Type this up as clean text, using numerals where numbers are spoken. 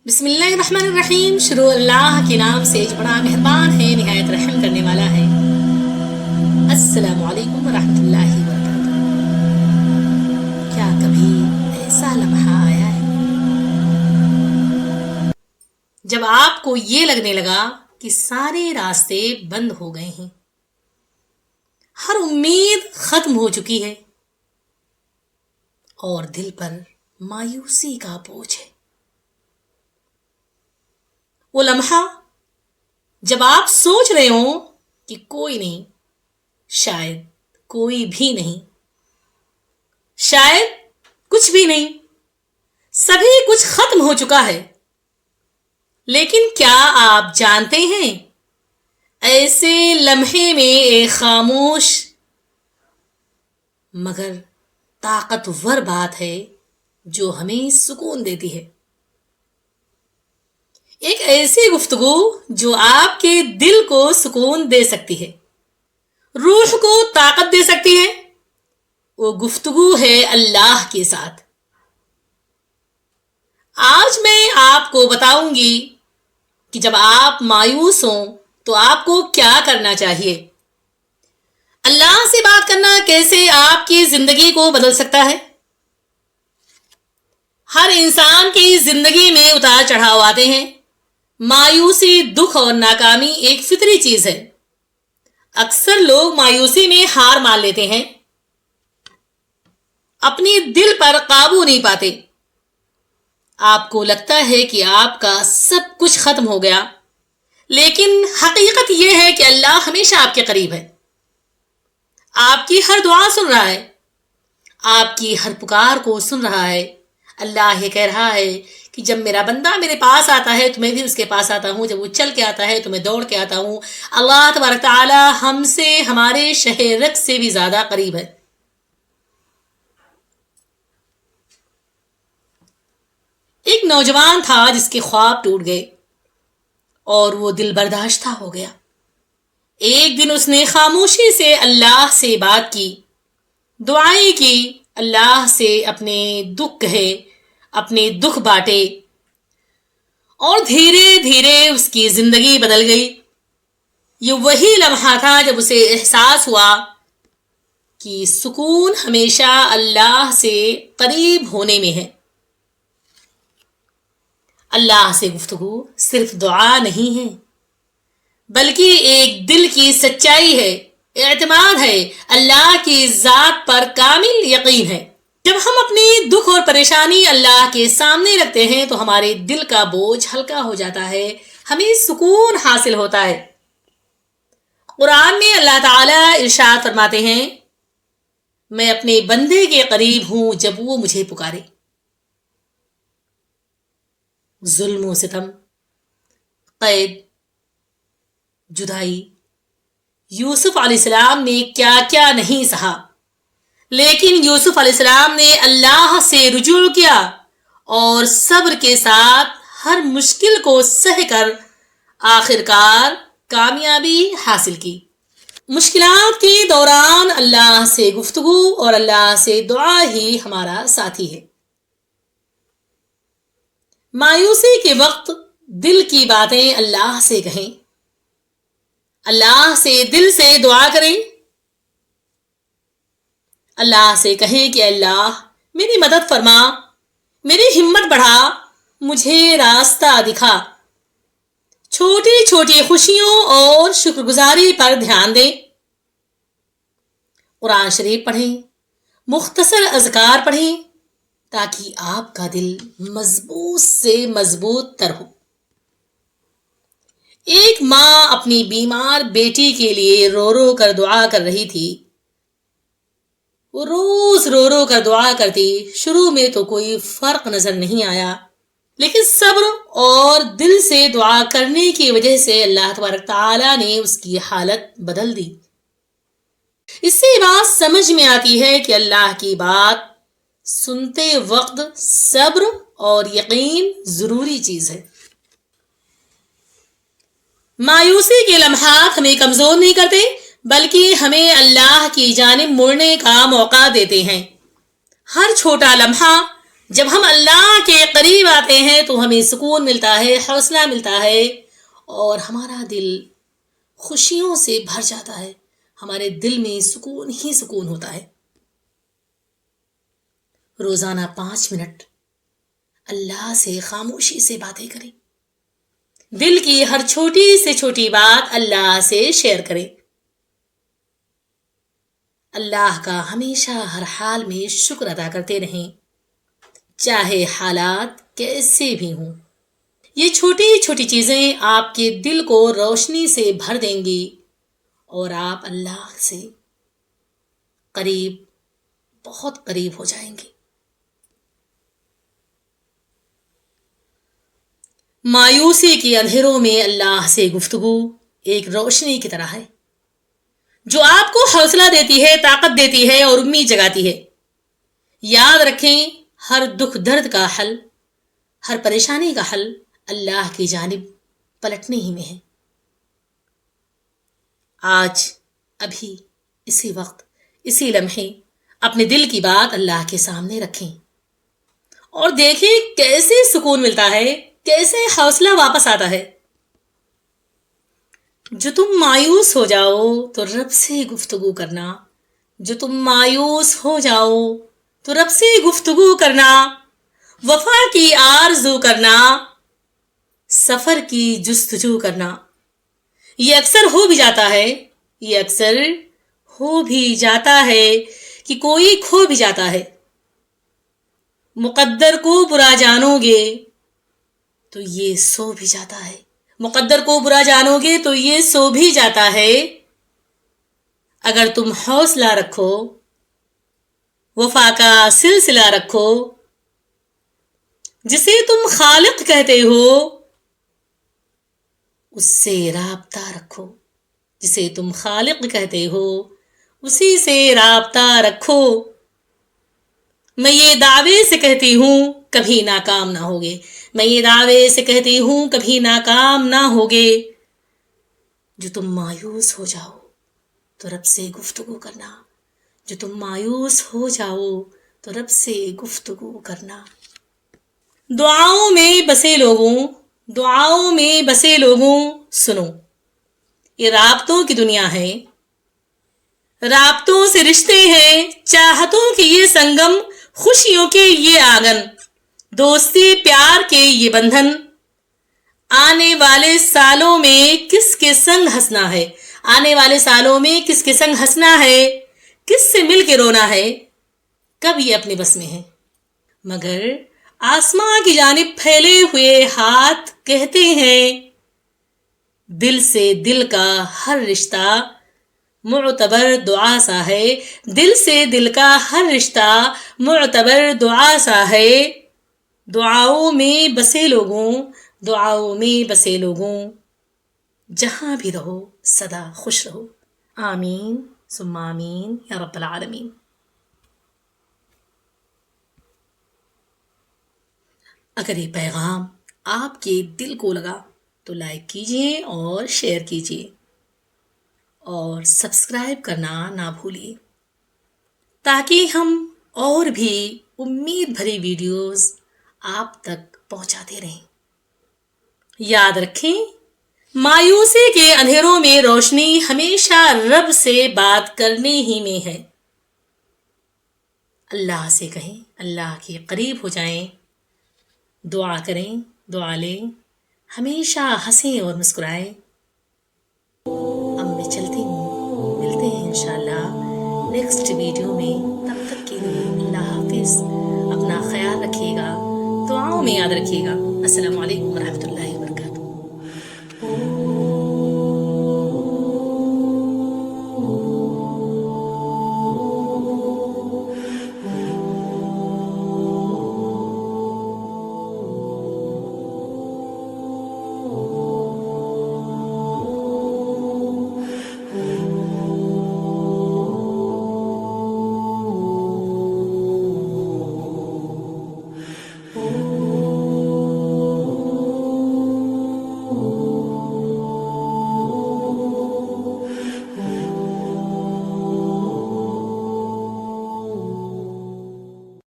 بسم اللہ الرحمن الرحیم. شروع اللہ کے نام سے جو بڑا مہربان ہے نہایت رحم کرنے والا ہے. السلام علیکم ورحمۃ اللہ وبرکاتہ. کیا کبھی ایسا لمحہ آیا ہے جب آپ کو یہ لگنے لگا کہ سارے راستے بند ہو گئے ہیں، ہر امید ختم ہو چکی ہے اور دل پر مایوسی کا بوجھ ہے؟ وہ لمحہ جب آپ سوچ رہے ہوں کہ کوئی نہیں، شاید کوئی بھی نہیں، شاید کچھ بھی نہیں، سبھی کچھ ختم ہو چکا ہے. لیکن کیا آپ جانتے ہیں ایسے لمحے میں ایک خاموش مگر طاقتور بات ہے جو ہمیں سکون دیتی ہے. ایک ایسی گفتگو جو آپ کے دل کو سکون دے سکتی ہے، روح کو طاقت دے سکتی ہے. وہ گفتگو ہے اللہ کے ساتھ. آج میں آپ کو بتاؤں گی کہ جب آپ مایوس ہوں تو آپ کو کیا کرنا چاہیے. اللہ سے بات کرنا کیسے آپ کی زندگی کو بدل سکتا ہے. ہر انسان کی زندگی میں اتار چڑھاؤ آتے ہیں. مایوسی، دکھ اور ناکامی ایک فطری چیز ہے. اکثر لوگ مایوسی میں ہار مان لیتے ہیں، اپنی دل پر قابو نہیں پاتے. آپ کو لگتا ہے کہ آپ کا سب کچھ ختم ہو گیا، لیکن حقیقت یہ ہے کہ اللہ ہمیشہ آپ کے قریب ہے. آپ کی ہر دعا سن رہا ہے، آپ کی ہر پکار کو سن رہا ہے. اللہ یہ کہہ رہا ہے کہ جب میرا بندہ میرے پاس آتا ہے تو میں بھی اس کے پاس آتا ہوں، جب وہ چل کے آتا ہے تو میں دوڑ کے آتا ہوں. اللہ تبارک تعالی ہم سے ہمارے شہر رگ سے بھی زیادہ قریب ہے. ایک نوجوان تھا جس کے خواب ٹوٹ گئے اور وہ دل برداشتہ ہو گیا. ایک دن اس نے خاموشی سے اللہ سے بات کی، دعائیں کی، اللہ سے اپنے دکھ کہے، اپنے دکھ بانٹے، اور دھیرے دھیرے اس کی زندگی بدل گئی. یہ وہی لمحہ تھا جب اسے احساس ہوا کہ سکون ہمیشہ اللہ سے قریب ہونے میں ہے. اللہ سے گفتگو صرف دعا نہیں ہے، بلکہ ایک دل کی سچائی ہے، اعتماد ہے، اللہ کی ذات پر کامل یقین ہے. جب ہم اپنی دکھ اور پریشانی اللہ کے سامنے رکھتے ہیں تو ہمارے دل کا بوجھ ہلکا ہو جاتا ہے، ہمیں سکون حاصل ہوتا ہے. قرآن میں اللہ تعالیٰ ارشاد فرماتے ہیں، میں اپنے بندے کے قریب ہوں جب وہ مجھے پکارے. ظلم و ستم، قید، جدائی، یوسف علیہ السلام نے کیا کیا نہیں سہا، لیکن یوسف علیہ السلام نے اللہ سے رجوع کیا اور صبر کے ساتھ ہر مشکل کو سہ کر آخرکار کامیابی حاصل کی. مشکلات کے دوران اللہ سے گفتگو اور اللہ سے دعا ہی ہمارا ساتھی ہے. مایوسی کے وقت دل کی باتیں اللہ سے کہیں، اللہ سے دل سے دعا کریں. اللہ سے کہیں کہ اللہ میری مدد فرما، میری ہمت بڑھا، مجھے راستہ دکھا. چھوٹی چھوٹی خوشیوں اور شکر گزاری پر دھیان دیں. قرآن شریف پڑھیں، مختصر اذکار پڑھیں تاکہ آپ کا دل مضبوط سے مضبوط تر ہو. ایک ماں اپنی بیمار بیٹی کے لیے رو رو کر دعا کر رہی تھی. وہ روز رو رو کر دعا کرتی. شروع میں تو کوئی فرق نظر نہیں آیا، لیکن صبر اور دل سے دعا کرنے کی وجہ سے اللہ تبارک تعالیٰ نے اس کی حالت بدل دی. اس سے بات سمجھ میں آتی ہے کہ اللہ کی بات سنتے وقت صبر اور یقین ضروری چیز ہے. مایوسی کے لمحات ہمیں کمزور نہیں کرتے، بلکہ ہمیں اللہ کی جانب مڑنے کا موقع دیتے ہیں. ہر چھوٹا لمحہ جب ہم اللہ کے قریب آتے ہیں تو ہمیں سکون ملتا ہے، حوصلہ ملتا ہے، اور ہمارا دل خوشیوں سے بھر جاتا ہے، ہمارے دل میں سکون ہی سکون ہوتا ہے۔ روزانہ 5 منٹ اللہ سے خاموشی سے باتیں کریں، دل کی ہر چھوٹی سے چھوٹی بات اللہ سے شیئر کریں۔ اللہ کا ہمیشہ ہر حال میں شکر ادا کرتے رہیں، چاہے حالات کیسے بھی ہوں۔ یہ چھوٹی چھوٹی چیزیں آپ کے دل کو روشنی سے بھر دیں گی اور آپ اللہ سے قریب، بہت قریب ہو جائیں گے۔ مایوسی کے اندھیروں میں اللہ سے گفتگو ایک روشنی کی طرح ہے جو آپ کو حوصلہ دیتی ہے، طاقت دیتی ہے اور امید جگاتی ہے۔ یاد رکھیں، ہر دکھ درد کا حل، ہر پریشانی کا حل اللہ کی جانب پلٹنے ہی میں ہے۔ آج، ابھی، اسی وقت، اسی لمحے اپنے دل کی بات اللہ کے سامنے رکھیں اور دیکھیں کیسے سکون ملتا ہے، کیسے حوصلہ واپس آتا ہے۔ جو تم مایوس ہو جاؤ تو رب سے گفتگو کرنا، جو تم مایوس ہو جاؤ تو رب سے گفتگو کرنا، وفا کی آرزو کرنا، سفر کی جستجو کرنا۔ یہ اکثر ہو بھی جاتا ہے، یہ اکثر ہو بھی جاتا ہے کہ کوئی کھو بھی جاتا ہے۔ مقدر کو برا جانو گے تو یہ سو بھی جاتا ہے، مقدر کو برا جانو گے تو یہ سو بھی جاتا ہے۔ اگر تم حوصلہ رکھو، وفا کا سلسلہ رکھو، جسے تم خالق کہتے ہو اس سے رابطہ رکھو، جسے تم خالق کہتے ہو اسی سے رابطہ رکھو۔ میں یہ دعوے سے کہتی ہوں کبھی ناکام نہ ہوگے، میں یہ دعوے سے کہتی ہوں کبھی ناکام نہ ہوگے۔ جو تم مایوس ہو جاؤ تو رب سے گفتگو کرنا، جو تم مایوس ہو جاؤ تو رب سے گفتگو کرنا۔ دعاؤں میں بسے لوگوں، دعاؤں میں بسے لوگوں، سنو، یہ رابطوں کی دنیا ہے، رابطوں سے رشتے ہیں، چاہتوں کے یہ سنگم، خوشیوں کے یہ آنگن، دوستی پیار کے یہ بندھن۔ آنے والے سالوں میں کس کے سنگ ہنسنا ہے، آنے والے سالوں میں کس کے سنگ ہنسنا ہے، کس سے مل کے رونا ہے، کب یہ اپنے بس میں ہے۔ مگر آسماں کی جانب پھیلے ہوئے ہاتھ کہتے ہیں، دل سے دل کا ہر رشتہ معتبر دعا سا ہے، دل سے دل کا ہر رشتہ معتبر دعا سا ہے۔ دعاؤں میں بسے لوگوں، دعاؤں میں بسے لوگوں، جہاں بھی رہو سدا خوش رہو۔ آمین ثم آمین یا رب العالمین۔ اگر یہ پیغام آپ کے دل کو لگا تو لائک کیجیے اور شیئر کیجیے اور سبسکرائب کرنا نہ بھولیے تاکہ ہم اور بھی امید بھری ویڈیوز آپ تک پہنچاتے رہیں۔ یاد رکھیں، مایوسی کے اندھیروں میں روشنی ہمیشہ رب سے بات کرنے ہی میں ہے۔ اللہ سے کہیں، اللہ کے قریب ہو جائیں، دعا کریں، دعا لیں، ہمیشہ ہنسیں اور مسکرائیں۔ اب میں چلتی ہوں، ملتے ہیں انشاءاللہ نیکسٹ ویڈیو میں، تب تک کے لیے اللہ حافظ۔ اپنا خیال رکھیے گا، دعاؤں میں یاد رکھیے گا۔ السلام علیکم ورحمۃ اللہ وبرکاتہ۔